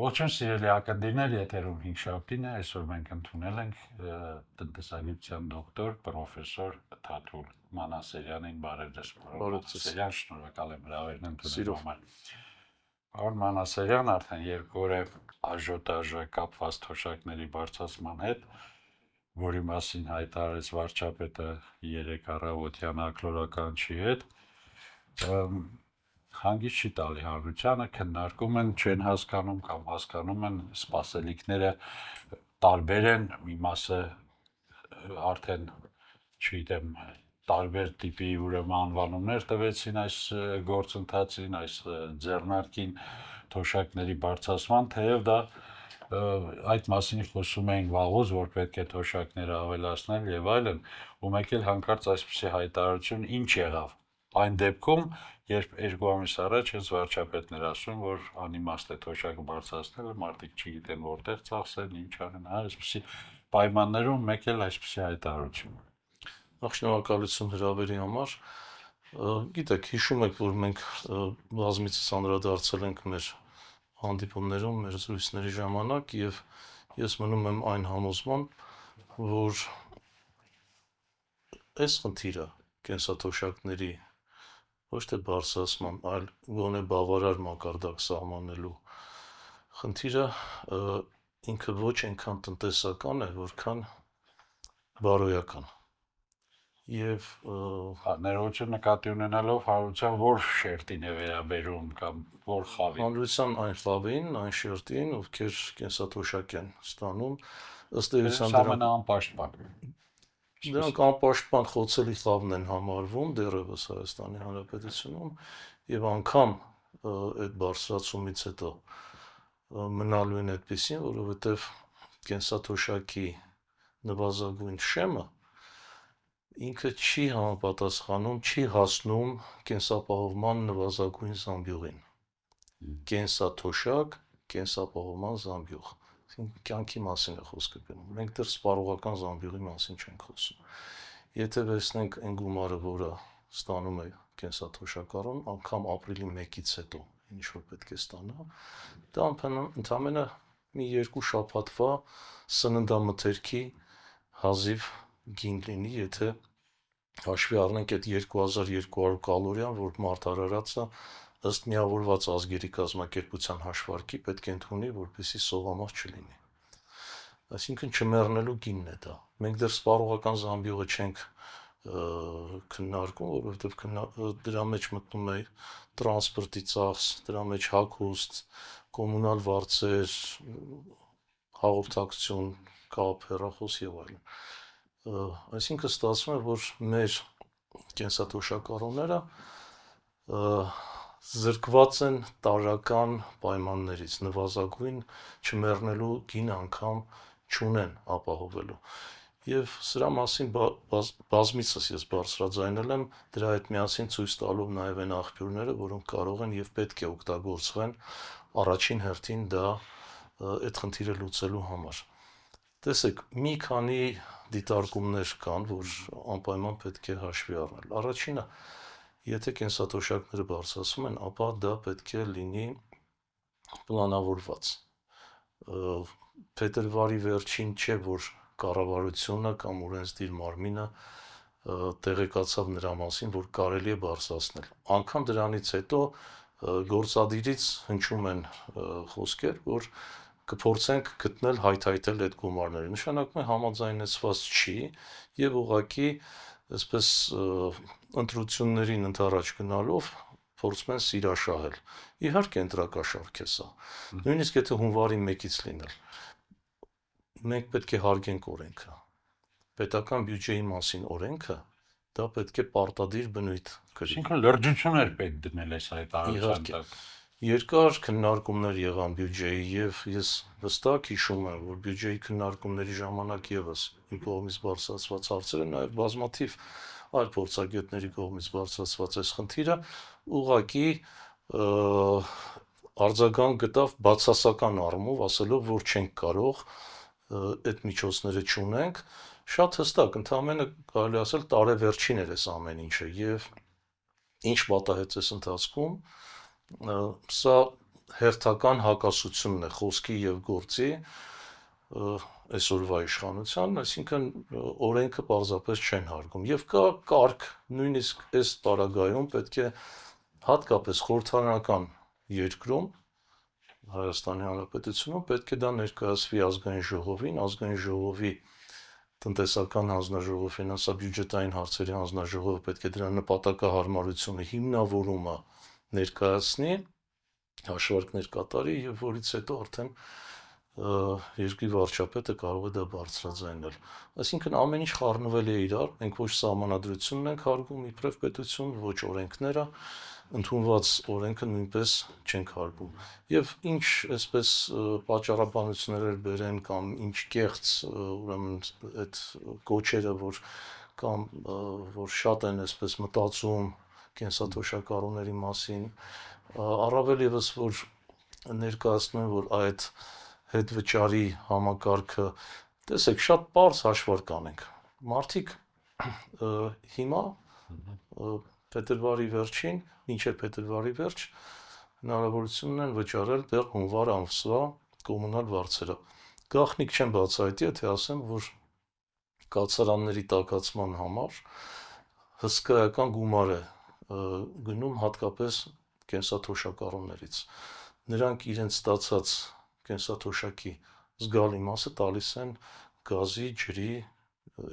Ողջույն սիրելի ակադեմիներ, եթերում 5-շաբթին է, այսօր մենք ընդունել ենք տնտեսագիտության դոկտոր, պրոֆեսոր Թաթուլ Մանասերյանին, բարև ձեզ, Մանասերյան, շնորհակալ եմ հրավերն ընդունելու համար։ Պարոն Մանասերյան, արդեն 2 օր է աժոտաժը կապված թոշակների բարձրացման հետ, որի մասին հայտարարեց վարչապետը 3 առավոտյան ակնօրականչի հետ, հանգիստ չի տալի հանրությանը, քննարկում են, չեն հասկանում կամ հասկանում են սպասելիքները տարբեր են, մի մասը արդեն, չգիտեմ, տարբեր տիպի ուրեմն անվանումներ տվեցին այս գործընթացին, այս ձեռնարկին թոշակների բարձրացման, թեև դա այդ մասին խոսում էին վաղուց, որ պետք է թոշակները ավելացնել եւ այլն, ու մեկ էլ հանկարծ այսպիսի հայտարարություն ինչ եղավ։ Այն դեպքում, երբ 2 ամիս առաջ ես վարչապետն էր ասում, որ անիմաստ է թոշակը բարձրացնելը, մարդիկ չգիտեն որտեղ ծախսեն, ինչ անեն, այսպիսի պայմաններում մեկ էլ այսպիսի հայտարարություն։ Շնորհակալություն հրավերի համար։ Գիտեք, հիշում եք, որ մենք բազմիցս անդրադարձել ենք մեր հանդիպումներում, մեր զրույցների ժամանակ եւ ես մնում եմ այն համոզման, որ այս խնդիրը կենսաթոշակների ոչ թե բարձրացման, այլ գոնե բավարար մակարդակ սահմանելու խնդիրը ինքը ոչ այնքան տնտեսական է, որքան բարոյական։ Եվ ներողություն նկատի ունենալով հանրության որ շերտին է վերաբերում կամ որ խավին։ Հանրության այն խավին, այն շերտին, ովքեր կենսաթոշակ են ստանում, ըստ էության դրանք անպաշտպան խոցելի խավն են համարվում դեռևս Հայաստանի Հանրապետությունում եւ անգամ այդ բարձրացումից հետո մնալու են այդպեսին, որովհետեւ կենսաթոշակի նվազագույն շեմը ինքը չի համապատասխանում, չի հասնում կենսապահովման նվազագույն զամբյուղին։ Կենսաթոշակ, կենսապահովման զամբյուղ։ Կյանքի մասին է խոսքը գնում։ Մենք դեռ սպառողական զամբյուղի մասին չենք խոսում։ Եթե վերցնենք այն գումարը, որը ստանում է կենսաթոշակառուն, անգամ ապրիլի 1-ից հետո, ինչ որ պետք է ստանա, դա ընդամենը մի 2 շաբաթվա սննդամթերքի հազիվ գին լինի, եթե հաշվի առնենք այդ 2200 կալորիան, որ մարդ արարածը ըստ միավորված ազգերի կազմակերպության հաշվարկի պետք է ընդունի, որպեսզի սովամահ չլինի։ Այսինքն չմեռնելու գինն է դա։ Մենք դեռ սպառողական զամբյուղը չենք քննարկում, որովհետև դրա մեջ մտնում է տրանսպորտի ծախս, դրա մեջ հագուստ, կոմունալ վարձեր, հաղորդակցություն, կապ, հեռախոս եւ այլն։ Այսինքն ստացվում է, որ մեր կենսաթոշակառուները զրկված են տարրական պայմաններից, նվազագույն չմեռնելու գին անգամ չունեն ապահովելու։ Եվ սրա մասին բազմիցս ես բարձրաձայնել եմ, դրա հետ միասին ցույց տալով նաև այն աղբյուրները, որոնք կարող են եւ պետք է օգտագործվեն առաջին հերթին դա այդ խնդիրը լուծելու համար։ Տեսեք, մի քանի դիտարկումներ կան, որ անպայման պետք է հաշվի առնել։ Առաջինը, եթե կենսաթոշակները բարձրացում են, ապա դա պետք է լինի պլանավորված։ Փետրվարի վերջին չէ, որ կառավարությունը կամ օրենսդիր մարմինը տեղեկացավ նրա մասին, որ կարելի է բարձրացնել։ Անկամ դրանից հետո գործադիրից հնչում են խոսքեր, որ կփորձենք գտնել հայթայթել այդ գումարները։ Նշանակում է համաձայնեցված չի եւ ուղղակի այսպես ընտրություններին ընդառաջ գնալով փորձում են սիրաշահել։ Իհարկե ընտրակաշառք է սա։ Նույնիսկ եթե հունվարի 1-ից լինել, մենք պետք է հարգենք օրենքը։ Պետական բյուջեի մասին օրենքը դա պետք է պարտադիր բնույթ կրի։ Այսինքն լրջություններ պետք դնել այս հայտարարության տակ։ Երկար քննարկումներ եղան բյուջեի եւ ես վստահ հիշում եմ, որ բյուջեի քննարկումների ժամանակ եւս իմ կողմից բարձրացված հարցերը, նաեւ բազմաթիվ այլ փորձագետների կողմից բարձրացված այս խնդիրը ուղղակի արձագանք գտավ բացասական առումով, ասելով, որ չենք կարող այդ միջոցները չունենք, շատ հստակ, ընդհանրապես կարելի ասել տարեվերջին էր այս ամեն ինչը եւ ինչ պատահեց այս ընթացքում, սա հերթական հակասությունն է խոսքի եւ գործի այսօրվա իշխանության, այսինքն օրենքը պարզապես չեն հարգում եւ կա կարգ, նույնիսկ այս տարագայում պետք է հատկապես խորհրդարանական երկրում Հայաստանի Հանրապետությունում պետք է դա ներկայացվի ազգային ժողովին, ազգային ժողովի տնտեսական հանձնաժողով, ֆինանսա-բյուջետային հարցերի հանձնաժողովը պետք է դրա նպատակահարմարությունը, հիմնավորումը ներկայացնի, հաշվարկներ կատարի եւ որից հետո արդեն երկրի վարչապետը կարող է դա բարձրաձայնել։ Այսինքն ամեն ինչ խառնվել է իրար, մենք ոչ սահմանադրությունն ենք հարգում իբրև պետություն, ոչ օրենքները, ընդունված օրենքը նույնպես չենք հարգում։ Եվ ինչ այսպես պատճառաբանություններ բերեն կամ ինչ կեղծ, ուրեմն այդ կոչերը, որ շատ են այսպես մտածում կենսաթոշակառուների մասին, առավել եւս որ ներկայացնում են, որ այդ հետվճարի համակարգը, տեսեք, շատ պարզ հաշվարկ անենք։ Մարդիկ հիմա փետրվարի վերջին, մինչև փետրվարի վերջ հնարավորություն ունեն վճարել դեռ հունվար ամսվա կոմունալ վարձերը։ Գաղտնիք չեմ բացահայտի, եթե ասեմ, որ կացարանների տաքացման համար հսկայական գումար է գնում հատկապես կենսաթոշակառուներից։ Նրանք իրենց ստացած կենսաթոշակի զգալի մասը տալիս են գազի, ջրի,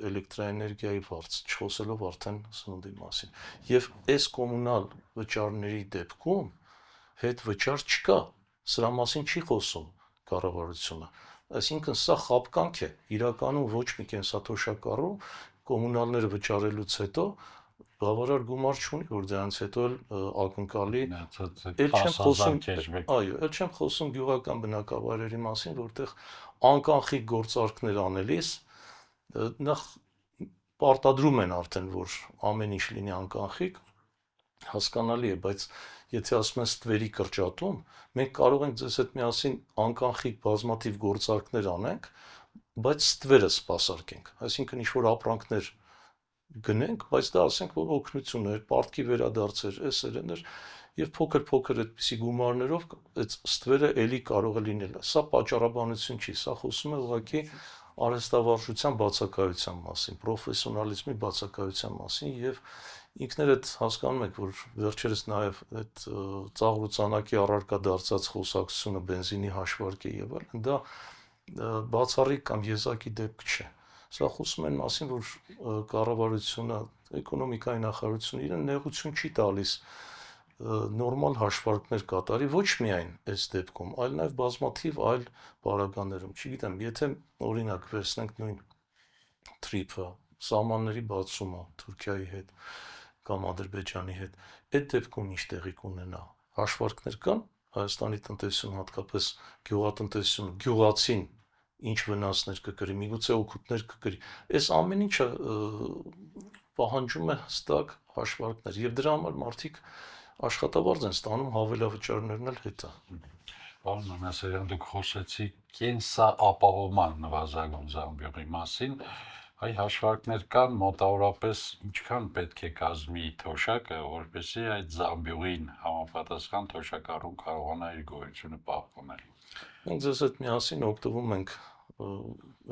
էլեկտրաէներգիայի վարձ, չխոսելով արդեն սննդի մասին։ Եվ այս կոմունալ վճարների դեպքում հետ վճար չկա, սրա մասին չի խոսում կառավարությունը։ Այսինքն սա խաբկանք է, իրականում ոչ մի կենսաթոշակառու կոմունալները վճարելուց հետո բավարար գումար չունի, որ դրանից հետո ակնկալի այո, չեմ խոսում գյուղական բնակավայրերի մասին, որտեղ անկանխիկ գործարքներ անելիս նախ պարտադրում են արդեն, որ ամեն ինչ լինի անկանխիկ, հասկանալի է, բայց եթե ասում են ստվերի կրճատում, մենք կարող ենք ձեզ հետ միասին անկանխիկ բազմաթիվ գործարքներ անենք, բայց ստվերը սպասարկենք, այսինքն ինչ-որ ապրանքներ գնենք, բայց դա ասենք, որ օգնություն էր, պարտքի վերադարձեր, էսերներ եւ փոքր-փոքր այդպիսի գումարներով այդ ստվերը էլի կարող է լինել։ Սա պատճառաբանություն չի, սա խոսում է ուղղակի արհեստավարժության բացակայության մասին, պրոֆեսիոնալիզմի բացակայության մասին եւ ինքներդ հասկանում եք, որ վերջերս նաեւ այդ ծաղրուծանակի առարկա դարձած խոսակցությունը բենզինի հաշվարկի եւ այլն, դա բացառիկ կամ եզակի դեպք չէ։ Սա խոսում են մասին, որ կառավարությունը, էկոնոմիկայի նախարարությունը իրեն նեղություն չի տալիս նորմալ հաշվարկներ կատարի ոչ միայն այս դեպքում, այլ նաև բազմաթիվ այլ պարագաներում։ Չգիտեմ, եթե օրինակ վերցնենք նույն թրիփը, սահմանների բացումը Թուրքիայի հետ կամ Ադրբեջանի հետ, այդ դեպքում ինչ տեղի կունենա։ Հաշվարկներ կան Հայաստանի տնտեսություն, հատկապես գյուղատնտեսությունը, գյուղացին ինչ վնասներ կկրի, միգուցե օգուտներ կկրի։ Այս ամեն ինչը պահանջում է հստակ հաշվարկներ եւ դրա համար մարդիկ աշխատավարձ են ստանում, հավելավճարներն էլ հետը։ Պարոն Մամասարյան, դուք խոսեցիք կենսաապահովման նվազագույն զամբյուղի մասին, այ հաշվարկներ կան մոտավորապես ինչքան պետք է կազմի թոշակը, որպեսզի այդ զամբյուղին համապատասխան թոշակառուն կարողանա իր գոյությունը պահպանել։ Մենք ձեզ հետ միասին օգտվում ենք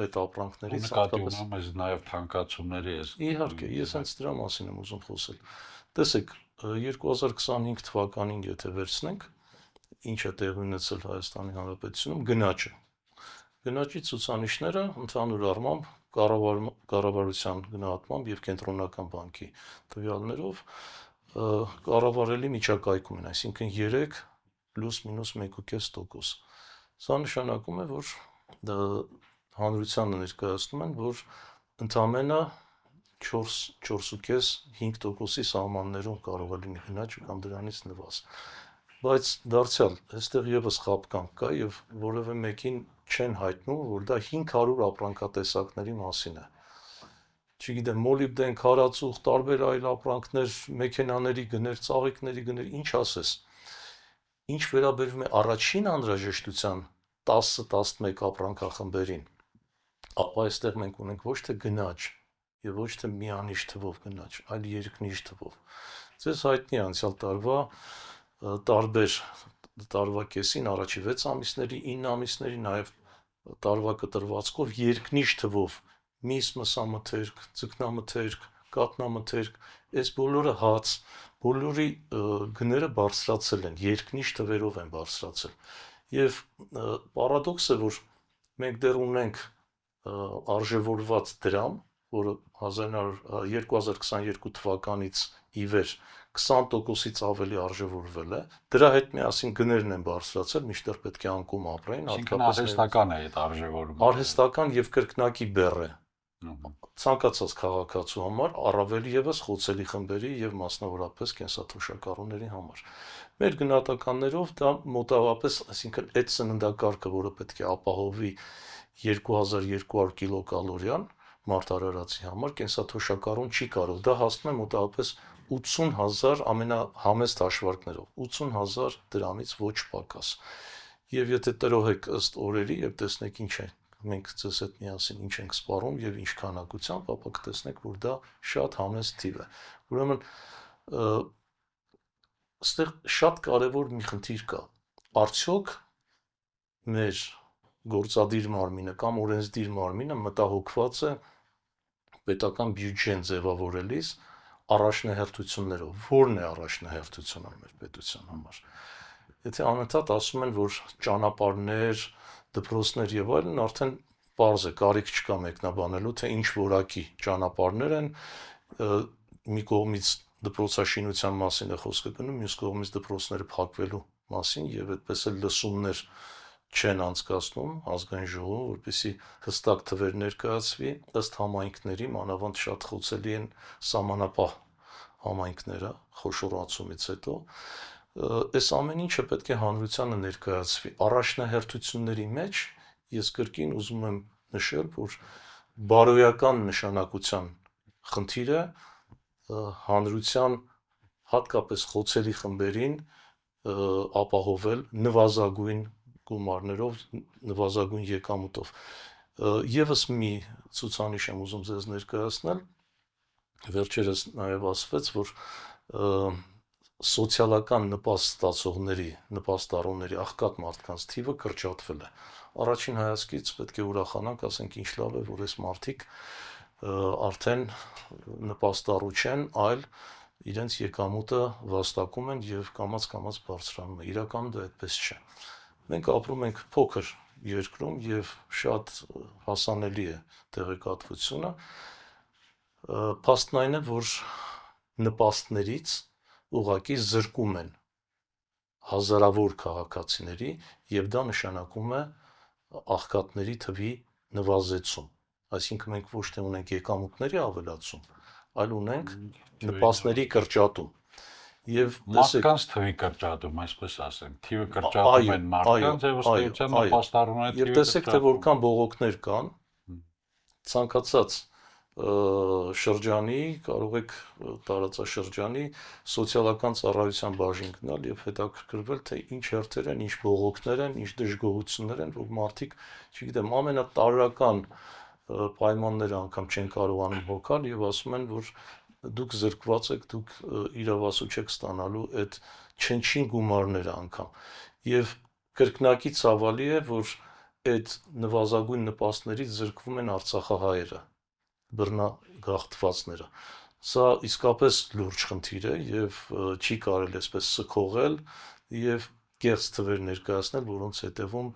այդ ապրանքներից, նկատի ունեմ ես նաև թանկացումների ես։ Իհարկե, ես հենց դրա մասին եմ ուզում խոսել։ Տեսեք, 2025 թվականին եթե վերցնենք, ինչ է տեղի ունեցել Հայաստանի Հանրապետությունում, գնաճը։ Գնաճի ցուցանիշները ընդհանուր առմամբ կառավարության գնահատմամբ եւ կենտրոնական բանկի տվյալներով կառավարելի միջակայքում են, այսինքն 3 +- 1.5%։ Սա նշանակում է, որ հանրությանը ներկայացնում են, որ ընդամենը 4.5-5%-ի սահմաններում կարող է լինի գնաճը կամ դրանից նվազ։ Բայց դարձյալ, այստեղ եւս խաբկանք կա եւ որևէ մեկին չեն հայտնում, որ դա 500 ապրանքատեսակների մասին է։ Չգիտեմ, մոլիբդեն, քարածուխ, տարբեր այլ ապրանքներ, մեքենաների գներ, ծաղիկների գներ, ինչ ասես։ Ինչ վերաբերում է առաջին անհրաժեշտության 10-11 ապրանքախմբերին, ապա այստեղ մենք ունենք ոչ թե գնաճ եւ ոչ թե միանիշ թվով գնաճ, այլ երկնիշ թվով։ Ձեզ հայտնի է անցյալ տարվա տարբեր տարվա կեսին, առաջի 6 ամիսների, 9 ամիսների, նաև տարվա կտրվածքով երկնիշ թվով միս, մսամթերք, ձկնամթերք, կատնամթերք, այս բոլորը հաց, բոլորի գները բարձրացել են, երկնիշ թվերով են բարձրացել։ Եվ պարադոքսը, որ մենք դեռ ունենք արժևորված դրամ, որը 2022 թվականից ի վեր 20%-ից ավելի արժևորվել է, դրա հետ միասին գներն են բարձրացել, միշտեր պետք է անկում ապրեին, Այսինքն արհեստական է այդ արժևորումը։ Արհեստական եւ կրկնակի բեռ է ցանկացած քաղաքացու համար, առավել եւս խոցելի խմբերի եւ մասնավորապես կենսաթոշակառուների համար։ Մեր գնահատականներով դա մոտավորապես, այսինքն այդ սննդակարգը, որը պետք է ապահովի 2200 կիլոկալորիան մարտարարացի համար, կենսաթոշակառուն չի կարող, դա հասնում է մոտավորապես 80,000 ամենահամեստ հաշվարկներով, 80,000 դրամից ոչ պակաս։ Եվ եթե տրոհեք ըստ օրերի եւ տեսնեք ինչ է, մենք ձեզ հետ միասին ինչ ենք սպառում եւ ինչ քանակությամբ, ապա կտեսնեք, որ դա շատ համեստ թիվ է։ Ուրեմն այստեղ շատ կարևոր մի խնդիր կա։ Արդյոք մեր գործադիր մարմինը կամ օրենսդիր մարմինը մտահոգված է պետական բյուջեն ձևավորելիս առաջնահերթություններով։ Որն է առաջնահերթությունը մեր պետության համար։ Եթե անընդհատ ասում են, որ ճանապարհներ, դպրոցներ եւ այլն, արդեն պարզ է, կարիք չկա մեկնաբանելու, թե ինչ որակի ճանապարհներ են, մի կողմից դպրոցաշինության մասին է խոսքը գնում, մյուս կողմից դպրոցները փակվելու մասին եւ այդպես էլ լսումներ չեն անցկացնում ազգային ժողովում, որպեսզի հստակ թվեր ներկայացվի ըստ համայնքների, մանավանդ շատ խոցելի են սահմանապահ համայնքները խոշորացումից հետո, այս ամեն ինչը պետք է հանրությանը ներկայացվի։ Առաջնահերթությունների մեջ ես կրկին ուզում եմ նշել, որ բարոյական նշանակության խնդիրը հանրության հատկապես խոցելի խմբերին ապահովել նվազագույն գումարներով, նվազագույն եկամուտով։ Եվս մի ցուցանիշ եմ ուզում ձեզ ներկայացնել, վերջերս նաև ասվեց, որ սոցիալական նպաստ ստացողների, նպաստառուների աղքատ մարդկանց թիվը կրճատվել է։ Առաջին հայացքից պետք է ուրախանանք, ասենք ինչ լավ է, որ այս մարդիկ արդեն նպաստառու չեն, այլ իրենց եկամուտը վաստակում են եւ կամաց-կամաց բարձրանում է։ Իրականում դա այդպես չէ։ Մենք ապրում ենք փոքր երկրում եւ շատ հասանելի է տեղեկատվությունը։ Փաստն այն է, որ նպաստներից ուղղակի զրկում են հազարավոր քաղաքացիների եւ դա նշանակում է աղքատների թվի նվազեցում։ Այսինքն մենք ոչ թե ունենք եկամուտների ավելացում, այլ ունենք նպաստների կրճատում։ Եվ մարդկանց թվի կրճատում, այսպես ասենք, թիվը կրճատում են մարդկանց եւ ըստ էության նպաստառուների թիվը։ Եվ տեսեք, թե որքան բողոքներ կան, ցանկացած շրջանի, կարող եք տարածաշրջանի սոցիալական ծառայության բաժին գնալ եւ հետաքրքրվել, թե ինչ հերթեր են, ինչ բողոքներ են, ինչ դժգոհություններ են, որ մարդիկ, չգիտեմ, ամենատարրական պայմանները անգամ չեն կարողանում հոգալ եւ ասում են, որ դուք զրկված եք, դուք իրավասու չեք ստանալու այդ չնչին գումարները անգամ։ Եվ կրկնակի ցավալի է, որ այդ նվազագույն նպաստներից զրկվում են արցախահայերը, բռնագաղթվածները։ Սա իսկապես լուրջ խնդիր է եւ չի կարելի այսպես սքողել եւ կեղծ թվեր ներկայացնել, որոնց հետևում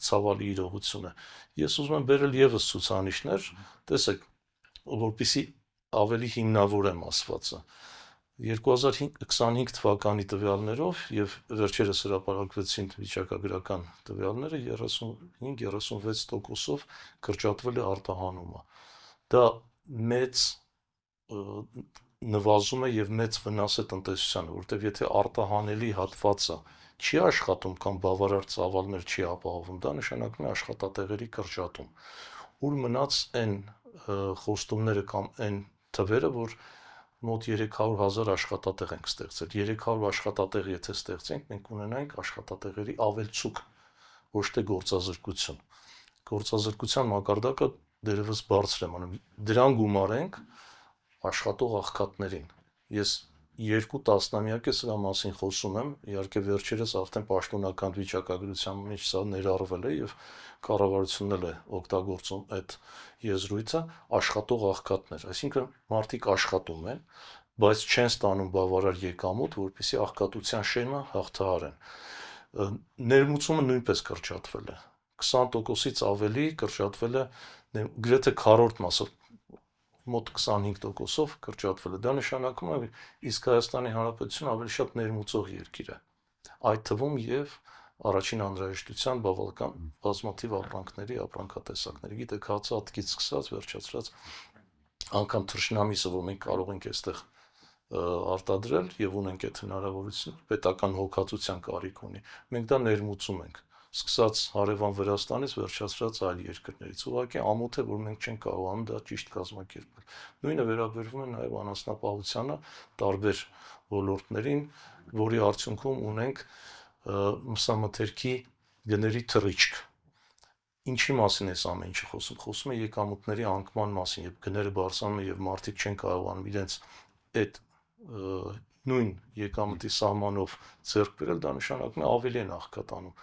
ցավալի իրողություն է։ Ես ուզում եմ բերել եւս ցուցանիշներ, տեսեք, որպեսզի ավելի հիմնավորեմ ասվածը։ 2025 թվականի տվյալներով եւ վերջերս հրապարակվեցին վիճակագրական տվյալները 35-36%-ով կրճատվել է արտահանումը։ Դա մեծ նվազում է եւ մեծ վնաս է տնտեսությանը, որովհետեւ եթե արտահանելի հատվածը չի աշխատում կամ բավարար ծավալներ չի ապահովում, դա նշանակում է աշխատատեղերի կրճատում։ Ուր մնաց այն խոստումները կամ այն թվերը, որ մոտ 300,000 աշխատատեղ ենք ստեղծել։ 300 աշխատատեղ եթե ստեղծենք, մենք ունենանք աշխատատեղերի ավելցուկ, ոչ թե գործազրկություն։ Գործազրկության մակարդակը դերևս բարձր է մնում։ Դրան գումարենք աշխատող աղքատներին։ Ես 2 տասնամյակ է սրա մասին խոսում եմ, իհարկե վերջերս արդեն պաշտոնական վիճակագրության մեջ սա ներառվել է եւ կառավարությունն էլ է օգտագործում այդ եզրույթը աշխատող աղքատներ, այսինքն մարդիկ աշխատում են, բայց չեն ստանում բավարար եկամուտ, որպեսզի աղքատության շեմը հաղթահարեն։ Ներմուծումը նույնպես կրճատվել է, 20%-ից ավելի կրճատվել է, գրեթե քառորդ մասով, մոտ 25%-ով կրճատվել է։ Դա նշանակում է, իսկ Հայաստանի Հանրապետությունը ավելի շատ ներմուծող երկիր է, այդ թվում եւ առաջին անհրաժեշտության բավական բազմաթիվ ապրանքների, ապրանքատեսակների, գիտեք, հացահատիկից սկսած վերջացրած անգամ թռչնամիսը, որ մենք կարող ենք այստեղ արտադրել եւ ունենք այդ հնարավորությունը, պետական հոգացության կարիք ունի։ Մենք դա ներմուծում ենք, սկսած հարևան Վրաստանից վերջացրած այլ երկրներից։ Ուղղակի ամոթ է, որ մենք չենք կարողանում դա ճիշտ կազմակերպել։ Նույնը վերաբերվում է նաեւ անասնապահությանը, տարբեր ոլորտներին, որի արդյունքում ունենք մսամթերքի գների թռիչք։ Ինչի մասին է ամեն ինչը խոսում։ Խոսում է եկամուտների անկման մասին, երբ գները բարձրանում են եւ մարդիկ չեն կարողանում իրենց այդ նույն եկամտի սահմանով ձեռք բերել, դա նշանակում է ավելի են աղքատանում։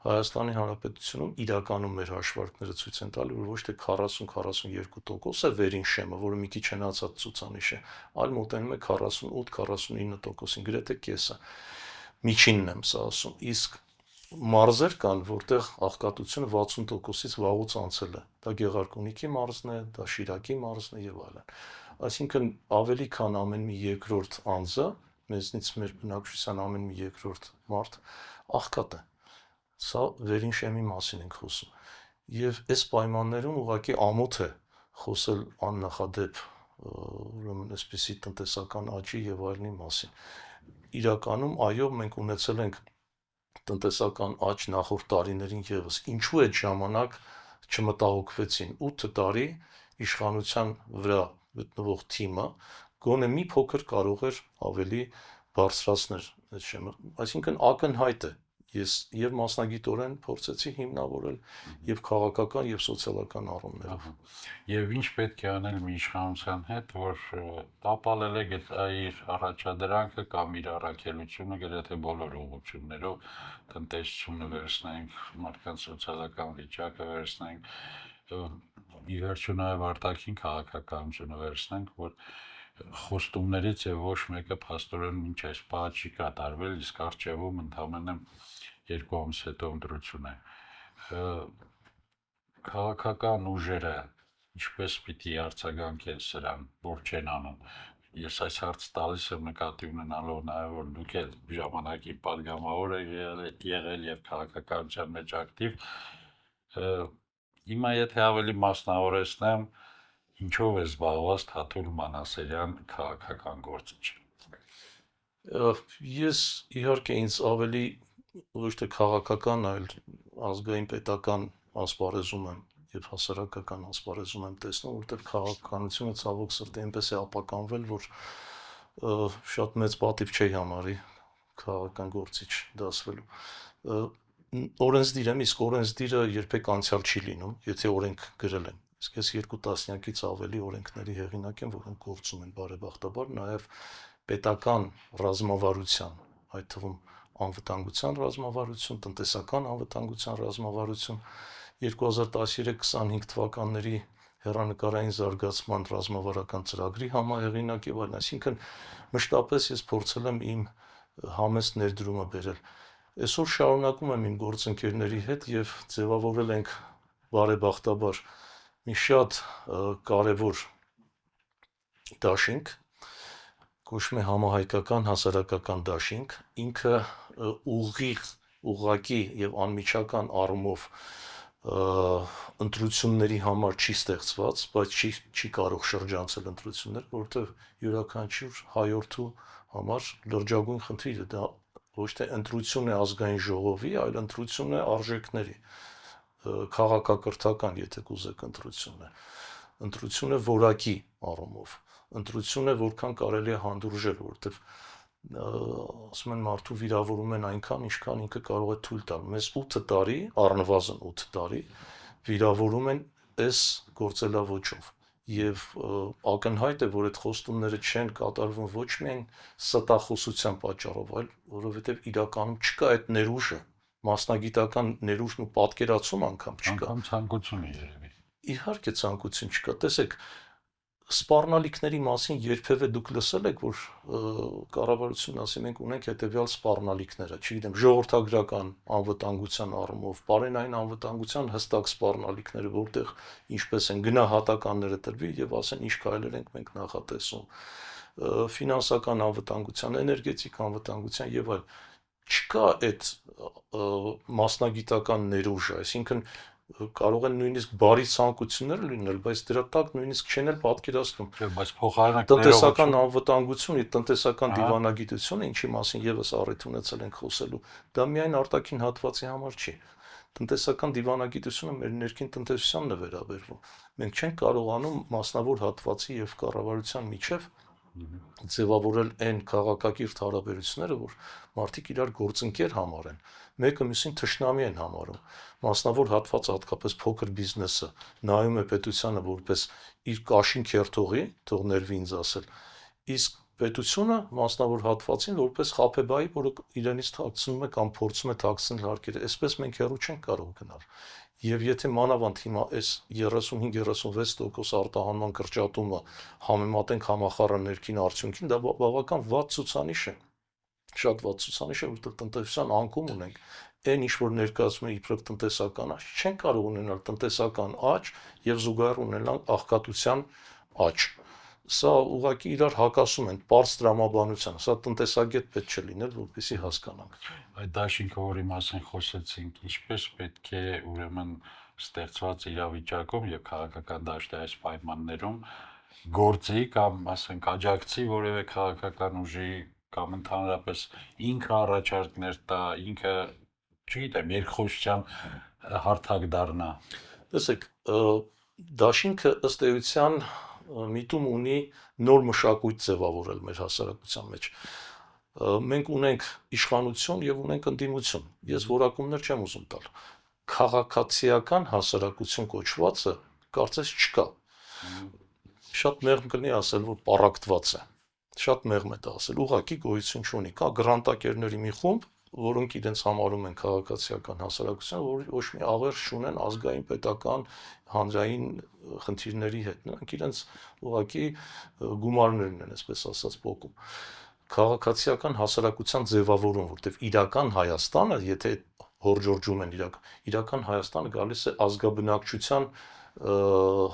Հայաստանի Հանրապետությունում իրականում մեր հաշվարկները ցույց են տալի, որ ոչ թե 40-42% է վերին շեմը, որը մի քիչ հնացած ցուցանիշ է, այլ մոտենում է 48-49%-ին, գրեթե կեսը։ Միջինն եմ սա ասում, իսկ մարզեր կան, որտեղ աղքատությունը 60%-ից վաղուց անցել է։ Դա Գեղարքունիքի մարզն է, դա Շիրակի մարզն է եւ այլն։ Այսինքն ավելի քան ամեն մի երկրորդ անձը, մեզնից մեր բնակչության ամեն մի երկրորդ մարդ աղքատ է։ Սա վերին շեմի մասին ենք խոսում։ Եվ այս պայմաններում ուղղակի ամոթ է խոսել աննախադեպ, ուրեմն այսպիսի տնտեսական աճի եւ այլնի մասին։ Իրականում, այո, մենք ունեցել ենք տնտեսական աճ նախորդ տարիներին եւս։ Ինչու այդ ժամանակ չմտահոգվեցին 8 տարի իշխանության վրա գտնվող թիմը գոնե մի փոքր կարող էր ավելի բարձրացնել այդ շեմը։ Այսինքն ակնհայտ է։ Ես եւ մասնագիտորեն փորձեցի հիմնավորել եւ քաղաքական եւ սոցիալական առումներով։ Եվ ինչ պետք է անել մի իշխանության հետ, որ տապալել է իր առաջադրանքը կամ իր առաքելությունը գրեթե բոլոր ուղղություններով, տնտեսությունը վերցնենք, մարդկանց սոցիալական վիճակը վերցնենք, ի վերջո նաեւ արտաքին քաղաքականությունը վերցնենք, որ խոստումներից եւ ոչ մեկը փաստորեն մինչ այս պահ չի կատարվել, իսկ արժևում ընդամենը 2 ամիս հետո ընտրություն է։ Քաղաքական ուժերը ինչպես պիտի արձագանքեն սրան, որ չեն անում։ Ես այս հարցը տալիս եմ նկատի ունենալով նաեւ, որ դուք էլ ժամանակի падգամավոր եք եղել եւ քաղաքականության մեջ ակտիվ։ Հիմա եթե ավելի մասնավորեցնեմ, ինչով է զբաղված Թաթուլ Մանասերյան քաղաքական գործիչը։ Ես իհարկե ինձ ավելի ոչ թե քաղաքական, այլ ազգային պետական ասպարեզում եմ եւ հասարակական ասպարեզում եմ տեսնում, որտեղ քաղաքականությունը ցավոք սրտի այնպես է ապականվել, որ շատ մեծ պատիվ չի համարի քաղաքական գործիչ դասվելու։ Օրենսդիր եմ, իսկ օրենսդիրը երբեք անցյալ չի լինում, եթե օրենք գրել են։ Իսկ ես 2 տասնյակից ավելի օրենքների հեղինակ եմ, որոնք գործում են բարեբախտաբար, նաեւ պետական ռազմավարության, այդ թվում անվտանգության ռազմավարություն, տնտեսական անվտանգության ռազմավարություն, 2013-25 թվականների հեռանկարային զարգացման ռազմավարական ծրագրի համահեղինակ եւ այլն, այսինքն մշտապես ես փորձել եմ իմ համեստ ներդրումը բերել։ Այսօր շարունակում եմ իմ գործընկերների հետ եւ ձևավորել ենք բարեբախտաբար մի շատ կարևոր դաշինք, կոչվում է համահայկական հասարակական դաշինք, ինքը ուղղակի եւ անմիջական առումով ընտրությունների համար չի ստեղծված, բայց չի կարող շրջանցել ընտրություններ, որովհետեւ յուրաքանչյուր հայորդու համար լրջագույն խնդիր է դա ոչ թե ընտրություն է ազգային ժողովի, այլ ընտրություն է արժեքների, քաղաքակրթական, եթե կուզեք, ընտրություն է որակի առումով, ընտրություն է որքան կարելի է հանդուրժել, որովհետեւ ասում են մարդու վիրավորում են այնքան, ինչքան ինքը կարող է թույլ տալ։ Մեզ 8 տարի, առնվազն 8 տարի վիրավորում են այս գործելավոճով։ եւ ակնհայտ է, որ այդ խոստումները չեն կատարվում ոչ միայն ստախոսության պատճառով, այլ որովհետեւ իրականում չկա այդ ներուժը, մասնագիտական ներուժն ու պատկերացում անգամ չկա։ Անգամ ցանկություն է երևի։ Իհարկե ցանկություն չկա։ Տեսեք, սպառնալիքների մասին երբևէ դուք լսել եք, որ կառավարությունն ասի մենք ունենք հետևյալ սպառնալիքները, չգիտեմ, ժողովրդագրական անվտանգության առումով, պարենային անվտանգության հստակ սպառնալիքները, որտեղ ինչպես են գնահատականները տրվի եւ ասեն ինչ քայլեր ենք մենք նախատեսում, ֆինանսական անվտանգության, էներգետիկ անվտանգության եւ այլ։ Չկա այդ մասնագիտական ներուժը, այսինքն կարող են նույնիսկ բարի ցանկություններ լինել, բայց դրա տակ նույնիսկ չեն էլ պատկերացնում։ Բայց փոխարենը Տնտեսական անվտանգությունը, տնտեսական դիվանագիտությունը, ինչի մասին եւս առիթ ունեցել ենք խոսելու, դա միայն արտաքին հատվածի համար չի։ Տնտեսական դիվանագիտությունը մեր ներքին տնտեսությանն է վերաբերվում։ Մենք չենք կարողանում մասնավոր հատվածի եւ կառավարության միջև ձևավորել այն քաղաքակիրթ հարաբերությունները, որ մարդիկ իրար գործընկեր համարեն, մեկը մյուսին թշնամի են համարում։ Մասնավոր հատվածը, հատկապես փոքր բիզնեսը, նայում է պետությանը որպես իր կաշին քերթողի, թող ներվի ինձ ասել, իսկ պետությունը մասնավոր հատվածին որպես խաբեբայի, որը իրենից թաքցնում է կամ փորձում է թաքցնել հարկերը, այսպես մենք հեռու չենք կարող գնալ։ Եվ եթե մանավանդ հիմա այս 35-36% արտահանման կրճատումը համեմատենք համախառն ներքին արդյունքին, դա բավական վատ ցուցանիշ է։ Շատ վատ ցուցանիշ է, որտեղ տնտեսության անկում ունենք։ Այն ինչ որ ներկայացում է իբրև տնտեսական աճ, չեն կարող ունենալ տնտեսական աճ եւ զուգահեռ ունենալ աղքատության աճ։ Սա ուղղակի իրար հակասում են, պարզ տրամաբանության։ Սա տնտեսագետ պետք չէ լինել, որպեսզի հասկանանք։ Այդ դաշինքը, որի մասին խոսեցինք, ինչպես պետք է ուրեմն ստեղծված իրավիճակում եւ քաղաքական դաշտի այս պայմաններում գործի կամ ասենք աջակցի որևէ քաղաքական ուժի կամ ընդհանրապես ինքը առաջարկներ տա, ինքը, չգիտեմ, երկխոսության հարթակ դառնա։ Տեսեք, դաշինքը ըստ էության միտում ունի նոր մշակույթ ձևավորել մեր հասարակության մեջ։ Մենք ունենք իշխանություն եւ ունենք ընդդիմություն։ Ես որակումներ չեմ ուզում տալ։ Քաղաքացիական հասարակություն կոչվածը կարծես չկա։ Շատ մեղմ կլինի ասել, որ պառակտված է։ Շատ մեղմ է դա ասել, ուղղակի գոյություն չունի։ Կա գրանտակերների մի խումբ, որոնք իրենց համարում են քաղաքացիական հասարակություն, որ ոչ մի աղերս չունեն ազգային, պետական, հանրային խնդիրների հետ։ Նրանք իրենց ուղղակի գումարներն են, այսպես ասած, փոկում։ Քաղաքացիական հասարակության ձևավորում, որտեղ իրական Հայաստանը, եթե հորջորջում են իրական Հայաստանը գալիս է ազգաբնակչության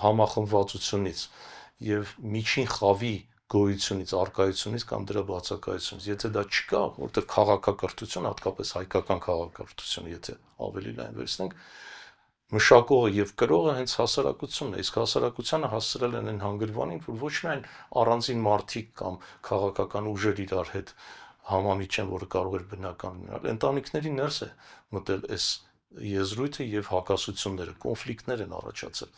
համախմբվածությունից եւ միջին խավի գոյությունից, արկայությունից կամ դրա բացակայությունից, եթե դա չկա, որտեղ քաղաքակրթություն, հատկապես հայկական քաղաքակրթությունը, եթե ավելի լայն վերցնենք, մշակողը եւ կրողը հենց հասարակությունն է, իսկ հասարակությանը հասցրել են այն հանգրվանին, որ ոչ միայն առանձին մարդիկ կամ քաղաքական ուժեր իրար հետ համամիջ են, որը կարող էր բնական լինել, ընտանիքների ներս է մտել այս եզրույթը եւ հակասությունները, կոնֆլիկտներ են առաջացել։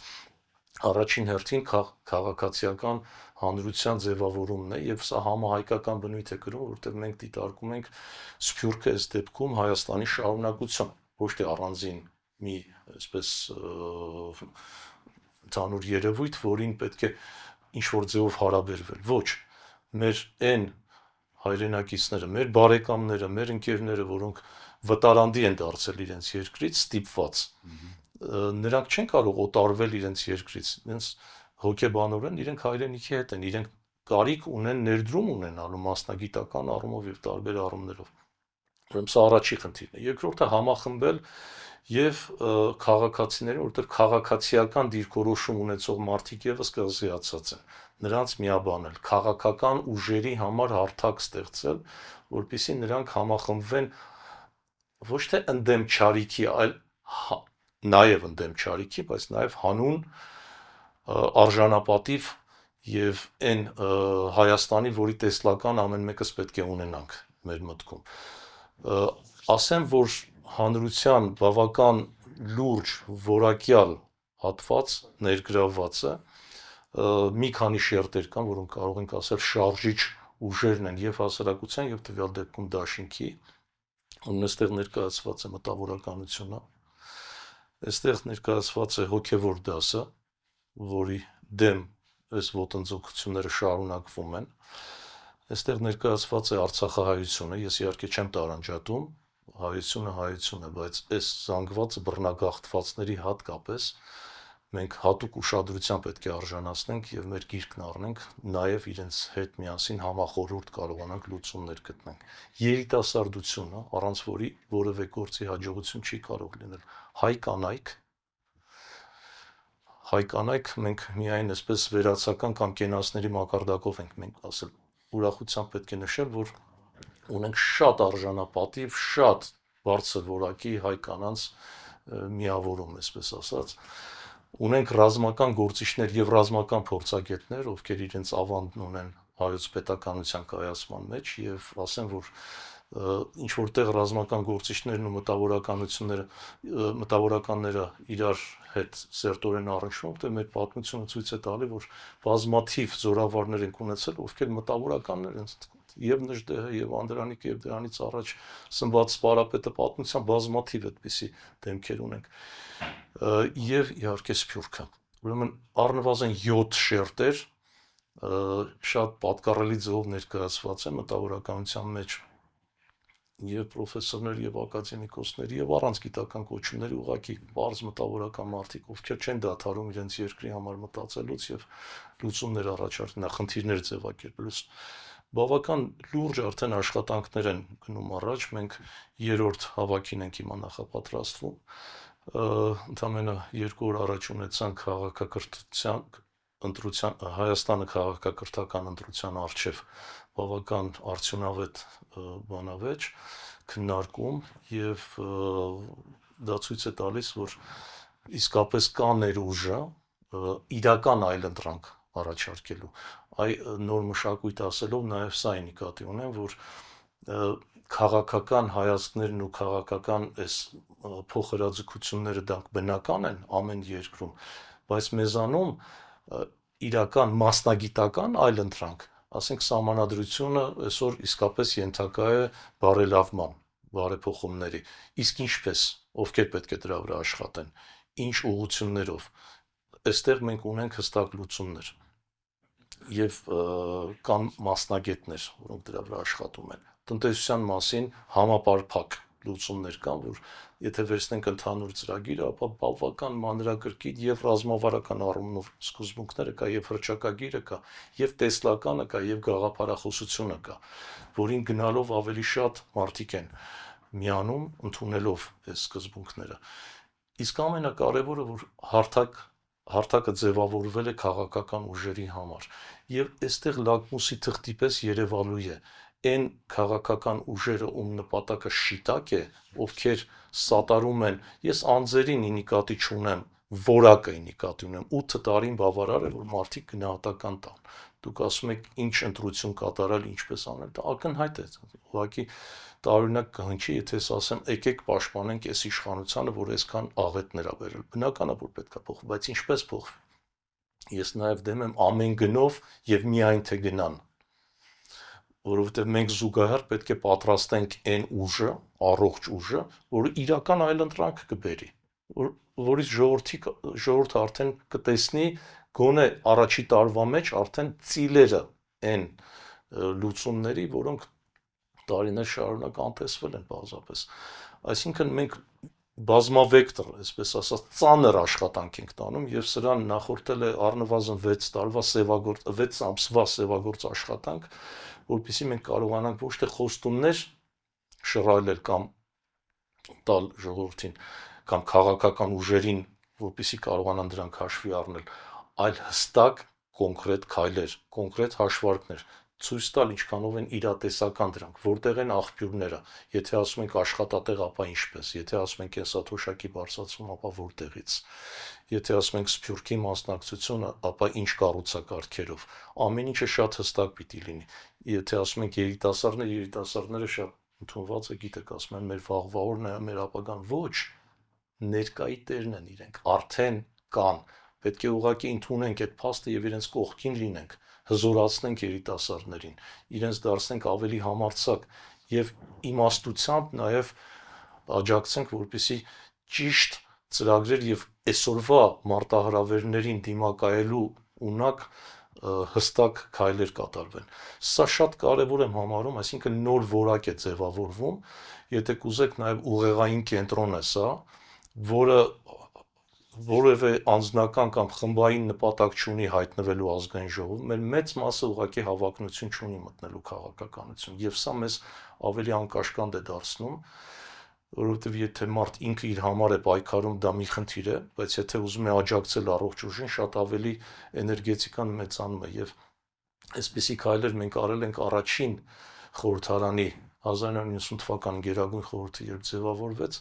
Առաջին հերթին քաղաքացիական հանրության ձևավորումն է եւ սա համահայկական բնույթ է կրում, որտեղ մենք դիտարկում ենք Սփյուռքը այս դեպքում Հայաստանի շարունակություն, ոչ թե առանձին մի այսպես ընդհանուր երևույթ, որին պետք է ինչ որ ձևով հարաբերվել։ Ոչ, մեր այն հայրենակիցները, մեր բարեկամները, մեր ընկերները, որոնք վտարանդի են դարձել իրենց երկրից, ստիպված նրանք չեն կարող օտարվել իրենց երկրից, իրենց հոգեբանորեն իրենք հայրենիքի հետ են, իրենք կարիք ունեն ներդրում ունենալու մասնագիտական առումով եւ տարբեր առումներով։ Ուրեմն սա առաջի խնդիրն է։ Երկրորդը համախմբել եւ քաղաքացիներին, որովհետեւ քաղաքացիական դիրքորոշում ունեցող մարդիկ եւս կղզիացած են, նրանց միաբանել, քաղաքական ուժերի համար հարթակ ստեղծել, որպեսզի նրանք համախմբվեն ոչ թե ընդդեմ չարիքի, այլ նաև ընդդեմ չարիքի, բայց նաև հանուն արժանապատիվ եւ այն Հայաստանի, որի տեսլական ամեն մեկս պետք է ունենանք մեր մտքում։ Ասեմ, որ հանրության բավական լուրջ որակյալ հատված ներգրավված է, մի քանի շերտեր կան, որոնք կարող ենք ասել շարժիչ ուժերն են եւ հասարակության եւ տվյալ դեպքում դաշինքի, ունստեղ ներկայացված է մտավորականությունը, այստեղ ներկայացված է հոգևոր դասը, որի դեմ այս ոտնձգությունները շարունակվում են։ Այստեղ ներկայացված է Արցախահայությունը, ես իհարկե չեմ տարանջատում, հայությունը հայություն է, բայց այս զանգված բռնագաղթվածների հատկապես մենք հատուկ ուշադրության պետք է արժանացնենք եւ մեր գիրկն առնենք, նաեւ իրենց հետ միասին համախորհուրդ կարողանանք լուծումներ գտնենք։ Երիտասարդությունը, առանց որի որևէ գործի հաջողություն չի կարող լինել։ Հայ կանայք մենք միայն այսպես վերացական կամ կենացների մակարդակով ենք մենք ասել։ Ուրախությամբ պետք է նշել, որ ունենք շատ արժանապատիվ, շատ բարձր որակի հայ կանանց միավորում, այսպես ասած։ Ունենք ռազմական գործիչներ եւ ռազմական փորձագետներ, ովքեր իրենց ավանդն ունեն հայոց պետականության կայացման մեջ եւ ասեմ, որ ինչ որտեղ ռազմական գործիչներն ու մտավորականները իրար հետ սերտորեն առնչվում, թե մեր պատմությունը ցույց է տալի, որ բազմաթիվ զորավարներ են ունեցել, ովքեր մտավորականներ են եւ Նժդեհը եւ Անդրանիկը եւ դրանից առաջ Սմբատ Սպարապետը պատմության բազմաթիվ այդպիսի դեմքեր ունենք եւ իհարկե Սփյուռքը։ Ուրեմն առնվազն 7 շերտեր շատ պատկառելի ձևով ներկայացված են մտավորականության մեջ եւ պրոֆեսորներ եւ ակադեմիկոսներ եւ առանց գիտական կոչումների ուղղակի բարձ մտավորական մարդիկ, ովքեր չեն դադարում իրենց երկրի համար մտածելուց եւ լուծումներ առաջարկել, խնդիրներ ձևակերպելուց։ Բավական լուրջ արդեն աշխատանքներ են գնում առաջ, մենք երրորդ հավաքին ենք հիմա նախապատրաստվում, ընդամենը 2 օր առաջ ունեցանք քաղաքակրթության ընտրության Հայաստանը քաղաքակրթական ընտրության արչև բավական արդյունավետ բանավեճ քննարկում եւ դա ցույց է տալիս, որ իսկապես կա ներուժը իրական այլընտրանք առաջարկելու։ Այ նոր մշակույթ ասելով նաև սա է նկատի ունեմ, որ քաղաքական հայացքներն ու քաղաքական այս փոխհրաձգությունները դա բնական են ամեն երկրում, բայց մեզանում իրական մասնագիտական այլընտրանք, ասենք սահմանադրությունը այսօր իսկապես ենթակա է բարելավման, բարեփոխումների, իսկ ինչպես, ովքեր պետք է դրա վրա աշխատեն, ինչ ուղղություններով, այստեղ մենք ունենք հստակ լուծումներ եւ կան մասնագետներ, որոնք դրա վրա աշխատում են։ Տնտեսության մասին համապարփակ լուծումներ կան, որ եթե վերցնենք ընդհանուր ծրագիրը, ապա բավական մանրակրկիտ եւ ռազմավարական առումով սկզբունքները կա, եւ հռչակագիրը կա, եւ տեսլականը կա, եւ գաղափարախոսությունը կա, որին գնալով ավելի շատ մարդիկ են միանում, ընդունելով այս սկզբունքները։ Իսկ ամենակարևորը, որ հարթակը ձևավորվել է քաղաքական ուժերի համար եւ այստեղ լակմուսի թղթի պես երևալու է այն քաղաքական ուժերը, ում նպատակը շիտակ է, ովքեր սատարում են, ես անձերին նկատի չունեմ, որակը նկատի ունեմ, 8 տարին բավարար է, որ մարդիկ գնահատական տան։ Դուք ասում եք ինչ ընտրություն կատարել, ինչպես անել, դա ակնհայտ է, ուղղակի տարօրինակ կհնչի, եթե ես ասեմ, եկեք պաշտպանենք այս իշխանությանը, որ այսքան աղետներ ա բերել։ Բնական է, որ պետք է փոխվի, բայց ինչպես փոխվի։ Ես նաև դեմ եմ ամեն գնով եւ միայն թե գնան, որովհետեւ մենք զուգահեռ պետք է պատրաստենք այն ուժը, առողջ ուժը, որը իրական այլընտրանք կբերի, որից ժողովուրդը արդեն կտեսնի գոնե առաջի տարվա մեջ արդեն ծիլերը այն լուծումների, որոնք տարիներ շարունակ անտեսվել են պարզապես։ Այսինքն մենք բազմավեկտոր, այսպես ասած, ծանր աշխատանք ենք տանում եւ սրան նախորդել է առնվազն 6 ամսվա սևագործ աշխատանք, որպեսզի մենք կարողանանք ոչ թե խոստումներ շռայլել կամ տալ ժողովրդին կամ քաղաքական ուժերին, որպեսզի կարողանան դրանք հաշվի առնել, այլ հստակ կոնկրետ քայլեր, կոնկրետ հաշվարկներ ցույց տալ ինչքանով են իրատեսական դրանք, որտեղ են աղբյուրները, եթե ասում ենք աշխատատեղ, ապա ինչպես, եթե ասում ենք կենսաթոշակի բարձրացում, ապա որտեղից, եթե ասում ենք Սփյուռքի մասնակցությունը, ապա ինչ կառուցակարգերով, ամեն ինչը շատ հստակ պիտի լինի, եթե ասում ենք երիտասարդները շատ ընդունված է, գիտեք, ասում են մեր վաղվա օրն է, մեր ապագան, ոչ, ներկայի տերն են իրենք, արդեն կան, պետք է ուղղակի ընդունենք այդ փաստը եւ իրենց կողքին լինենք, հզորացնենք երիտասարդներին, իրենց դարձնենք ավելի համարձակ եւ իմաստությամբ նաեւ աջակցենք, որպեսզի ճիշտ ծրագրեր եւ այսօրվա մարտահրավերներին դիմակայելու ունակ հստակ քայլեր կատարվեն։ Սա շատ կարևոր եմ համարում, այսինքն նոր որակ է ձևավորվում, եթե կուզեք նաև ուղեղային կենտրոն է սա, որը որևէ անձնական կամ խմբային նպատակ չունի հայտնվելու ազգային ժողովում, մեր մեծ մասը ուղղակի հավակնություն չունի մտնելու քաղաքականություն, եւ սա մեզ ավելի անկաշկանդ է դարձնում, որովհետեւ եթե մարդ ինքը իր համար է պայքարում, դա մի խնդիր է, բայց եթե ուզում է աջակցել առողջ ուժին, շատ ավելի էներգետիկան մեծանում է եւ այսպիսի քայլեր մենք արել ենք առաջին խորհրդարանի 1990 թվականի Գերագույն խորհուրդը երբ ձևավորվեց,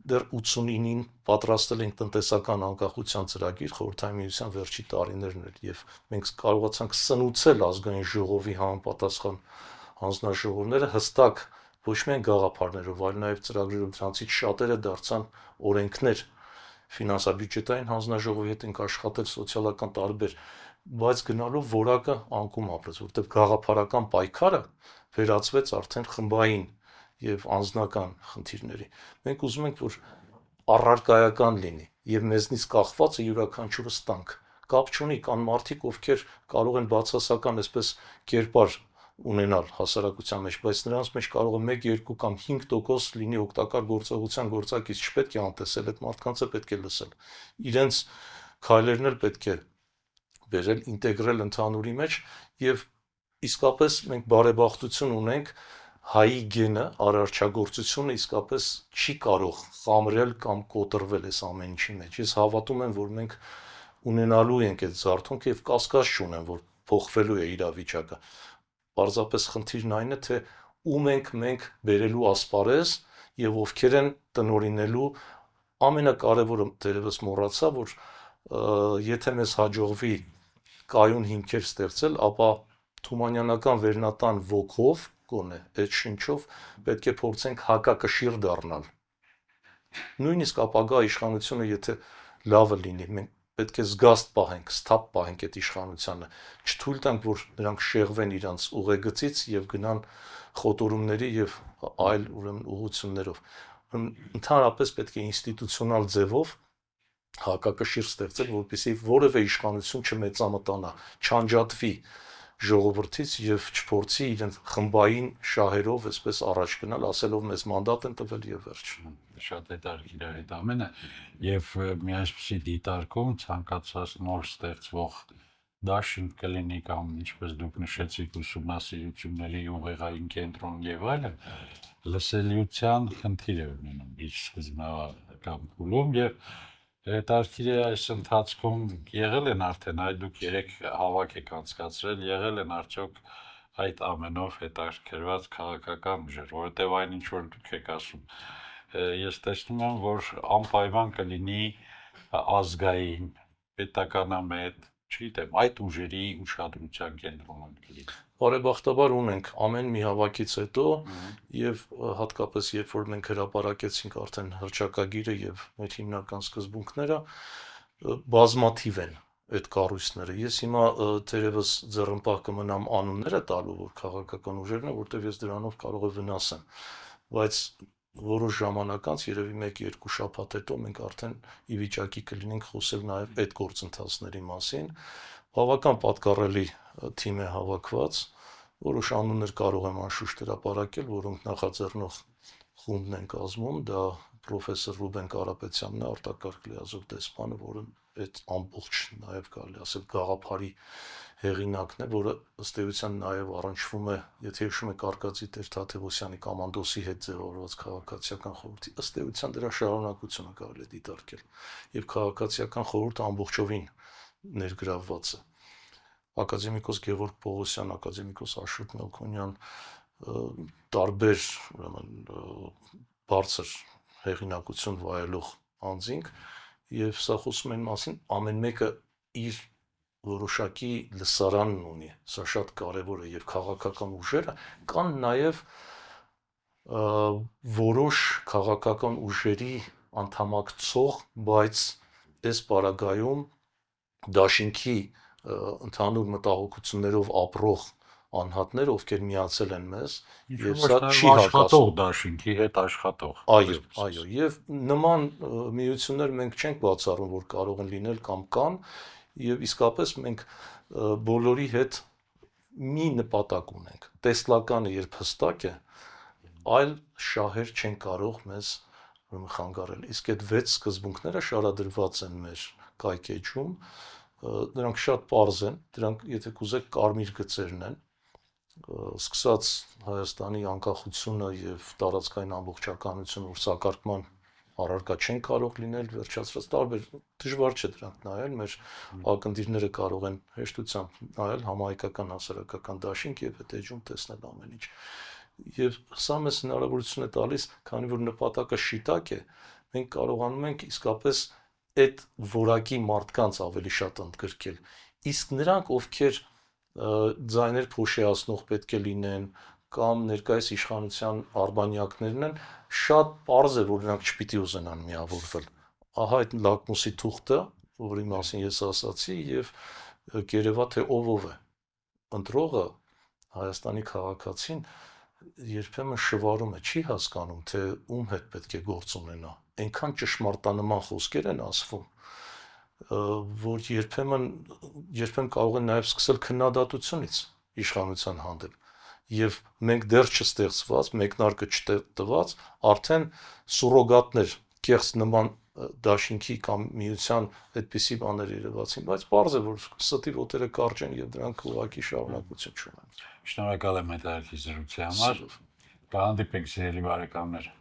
դեռ 89-ին պատրաստել ենք տնտեսական անկախության ծրագիր խորհրդային միության վերջի տարիներն էր եւ մենք կարողացանք սնուցել ազգային ժողովի համապատասխան հանձնաժողովները հստակ ոչ միայն գաղափարներով, այլ նաեւ ծրագրերով, դրանցից շատերը դարձան օրենքներ, ֆինանսա-բյուջետային հանձնաժողովի հետ ենք աշխատել սոցիալական տարբեր, բայց գնալով որակը անկում ապրեց, որովհետեւ գաղափարական պայքարը վերածվեց արդեն խմբային եւ անձնական խնդիրների։ Մենք ուզում ենք, որ առարկայական լինի եւ մեզնից կախվածը յուրաքանչյուրը ստանք։ Կապ չունի, կան մարդիկ, ովքեր կարող են բացասական այսպես կերպար ունենալ հասարակության մեջ, բայց նրանց մեջ կարող է 1, 2 կամ 5% լինի օգտակար գործողության գործակից, չպետք է անտեսել, այդ մարդկանց է պետք է լսել։ Իրենց քայլերն էլ պետք է բերել, ինտեգրել ընդհանուրի մեջ եւ իսկապես մենք բարեբախտություն ունենք հայի գենը, արարչագործությունը իսկապես չի կարող խամրել կամ կոտրվել այս ամեն ինչի մեջ։ Ես հավատում եմ, որ մենք ունենալու ենք այդ զարթոնքը եւ կասկած չունեմ, որ փոխվելու է իրավիճակը։ Պարզապես խնդիրն այն է, թե ում ենք մենք բերելու ասպարեզ եւ ովքեր են տնօրինելու ամենակարևորը դերևս մոռացա, որ եթե մեզ հաջողվի կայուն հիմքեր ստեղծել, ապա թումանյանական վերնատան ոգով գոնե այդ շնչով պետք է փորձենք հակակշիռ դառնալ։ Նույնիսկ ապագա իշխանությունը եթե լավը լինի, մենք պետք է զգաստ պահենք, սթափ պահենք այդ իշխանությանը, չթույլ տանք, որ նրանք շեղվեն իրանց ուղեգծից եւ գնան խոտորումների եւ այլ ուրեմն ուղղություններով։ Ընդհանրապես պետք է ինստիտուցիոնալ ձևով հակակշիռ ստեղծել, որպեսզի որևէ իշխանություն չմեծամտանա, չանջատվի ժողովրդից եւ չփորձի իրեն խմբային շահերով այսպես առաջ գնալ, ասելով մեզ մանդատ են տվել եւ վերջ։ Շատ հետաքրքիր է այդ ամենը եւ մի այսպիսի դիտարկում ցանկացած նոր ստեղծվող դաշինք կլինի կամ ինչպես դուք նշեցիք ուսումնասիրությունների ուղեղային կենտրոն եւ այլն, լսելիության խնդիր է ունենում իր սկզբնական փուլում եւ հետաքրքիր է այս ընթացքում եղել են արդեն այ դուք 3 հավաք եք անցկացրել, եղել են արդյոք այդ ամենով հետաքրքրված քաղաքական ուժեր, որովհետև այն ինչ որ դուք եք ասում, ես տեսնում եմ, որ անպայման կլինի ազգային, պետականամետ, չգիտեմ, այդ ուժերի ուշադրության կենտրոնում կլինի։ Բարեբախտաբար ունենք ամեն մի հավաքից հետո եւ հատկապես երբ որ մենք հրապարակեցինք արդեն հռչակագիրը եւ մեր հիմնական սկզբունքները, բազմաթիվ են այդ կառույցները։ Ես հիմա թերևս ձեռնպահ կմնամ անունները տալու, որ քաղաքական ուժերն են, որտեղ ես դրանով կարող եմ վնասեմ, բայց որոշ ժամանակ անց երևի 1-2 շաբաթ հետո մենք արդեն ի վիճակի կլինենք խոսել նաեւ այդ գործընթացների մասին։ Բավական պատկառելի թիմ է հավաքված, որոշ անուններ կարող եմ անշուշտ հրապարակել, որոնք նախաձեռնող խումբն են կազմում, դա պրոֆեսոր Ռուբեն Կարապետյանն է, արտակարգ լիազոր դեսպանը, որը այդ ամբողջ նաև կարելի ասել գաղափարի հեղինակն է, որը ըստ էության նաև առնչվում է, եթե հիշում եք Արկադի Տեր-Թադևոսյանի կոմանդոսի հետ ձևավորված քաղաքացիական խորհրդի, ըստ էության դրա շարունակությունը կարելի է դիտարկել, եւ քաղաքացիական խորհուրդը ամբողջովին ներգրավված է։ Ակադեմիկոս Գևորգ Պողոսյան, ակադեմիկոս Աշոտ Մելքոնյան, տարբեր ուրեմն բարձր հեղինակություն վայելող անձինք, եւ սա խոսում են մասին, ամեն մեկը իր որոշակի լսարանն ունի, սա շատ կարեւոր է, եւ քաղաքական ուժերը կան նաեւ որոշ քաղաքական ուժերի անդամակցող, բայց այս պարագայում դաշինքի ընդհանուր մտահոգություններով ապրող անհատներ, ովքեր միացել են մեզ, եւ սա չի աշխատող դաշինքի հետ աշխատող։ Այո, եւ նման միություններ մենք չենք բացառում, որ կարող են լինել կամ կան, եւ իսկապես մենք բոլորի հետ մի նպատակ ունենք։ Տեսլականը երբ հստակ է, այլ շահեր չեն կարող մեզ խանգարել։ Իսկ այդ 6 սկզբունքները շարադրված են մեր կայքեջում, դրանք շատ պարզ են, դրանք եթե կուզեք կարմիր գծերն են, սկսած Հայաստանի անկախությունը եւ տարածքային ամբողջականությունը, որ սակարկման առարկա չեն կարող լինել, վերջացրած տարբեր դժվար չէ դրանք նայել, մեր ակնթիռները կարող են հեշտությամբ նայել համահայկական հասարակական դաշինք եւ այդ էջում տեսնել ամեն ինչ։ Եվ սա մեզ հնարավորություն է տալիս, քանի որ նպատակը շիտակ է, մենք կարողանում ենք իսկապես այդ որակի մարդկանց ավելի շատ ընդգրկել։ Իսկ նրանք, ովքեր ձայներ փոշիացնող պետք է լինեն, կամ ներկայիս իշխանության արբանյակներն են, շատ պարզ է, որ նրանք չպիտի ուզենան միավորվել։ Ահա այդ լակմուսի թուղթը, որի մասին ես ասացի, եւ կերևա թե ով է։ Ընտրողը, Հայաստանի քաղաքացին երբեմն շվարում է, չի հասկանում, թե ում հետ պետք է գործ ունենա։ Այնքան ճշմարտանման խոսքեր են ասվում, որ երբեմն կարող են նաև սկսել քննադատությունից իշխանության հանդեպ։ Եվ մենք դեռ չստեղծված, մեկնարկը չտված, արդեն սուրոգատներ, կեղծ նման դաշինքի կամ միության այդպիսի բաներ երևացին, բայց պարզ է, որ ստի ոտերը կարճ են եւ դրանք ուղղակի շարունակություն չունեն։ Շնորհակալ եմ այդ հարցի զրույցի համար։ Կհանդիպենք սիրելի բարեկամներ։